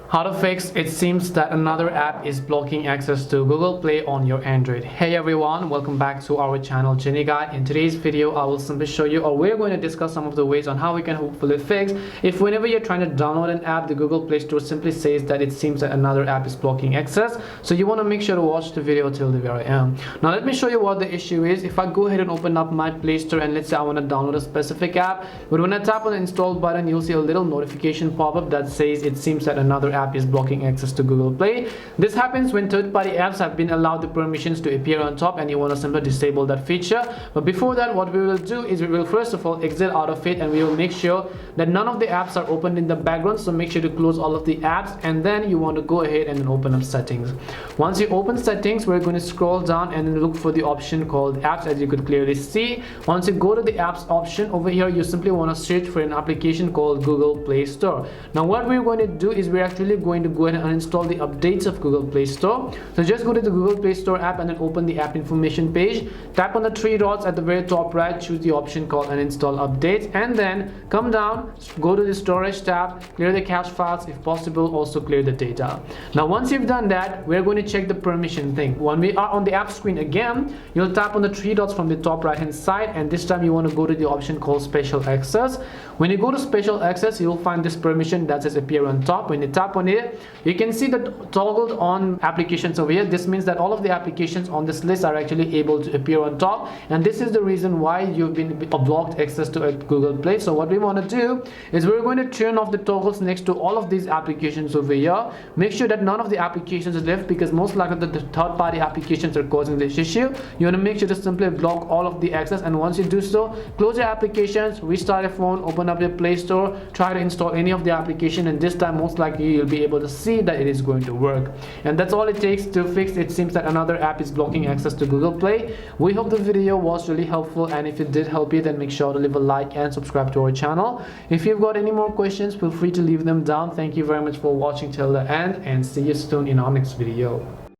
How to fix it seems that another app is blocking access to Google Play on your Android. Hey everyone, welcome back to our channel Genie Guide. In today's video I will simply show you, or we're going to discuss some of the ways on how we can hopefully fix if whenever you're trying to download an app, the Google Play Store simply says that it seems that another app is blocking access. So you want to make sure to watch the video till the very end. Now let me show you what the issue is. If I go ahead and open up my Play Store and let's say I want to download a specific app, but when I tap on the install button, you'll see a little notification pop up that says it seems that another app is blocking access to Google Play. This happens when third-party apps have been allowed the permissions to appear on top and you want to simply disable that feature. But before that, what we will do is we will first of all exit out of it and we will make sure that none of the apps are opened in the background. So make sure to close all of the apps and then you want to go ahead and then open up settings. Once you open settings, we're going to scroll down and then look for the option called apps, as you could clearly see. Once you go to the apps option over here, you simply want to search for an application called Google Play Store. Now what we're going to do is we're actually going to go ahead and uninstall the updates of Google Play Store. So just go to the Google Play Store app and then open the app information page. Tap on the three dots at the very top right, choose the option called Uninstall Updates, and then come down, go to the storage tab, clear the cache files, if possible also clear the data. Now once you've done that, we're going to check the permission thing. When we are on the app screen again, you'll tap on the three dots from the top right hand side, and this time you want to go to the option called Special Access. When you go to Special Access, you'll find this permission that says appear on top. When you tap on it, you can see that toggled on applications over here. This means that all of the applications on this list are actually able to appear on top, and this is the reason why you've been blocked access to Google Play. So what we want to do is we're going to turn off the toggles next to all of these applications over here. Make sure that none of the applications is left, because most likely the third-party applications are causing this issue. You want to make sure to simply block all of the access, and once you do so, close your applications, restart your phone, open up your Play Store, try to install any of the application, and this time most likely you'll be able to see that it is going to work. And that's all it takes to fix it seems that another app is blocking access to Google Play. We hope the video was really helpful, and if it did help you, then make sure to leave a like and subscribe to our channel. If you've got any more questions, feel free to leave them down. Thank you very much for watching till the end, and see you soon in our next video.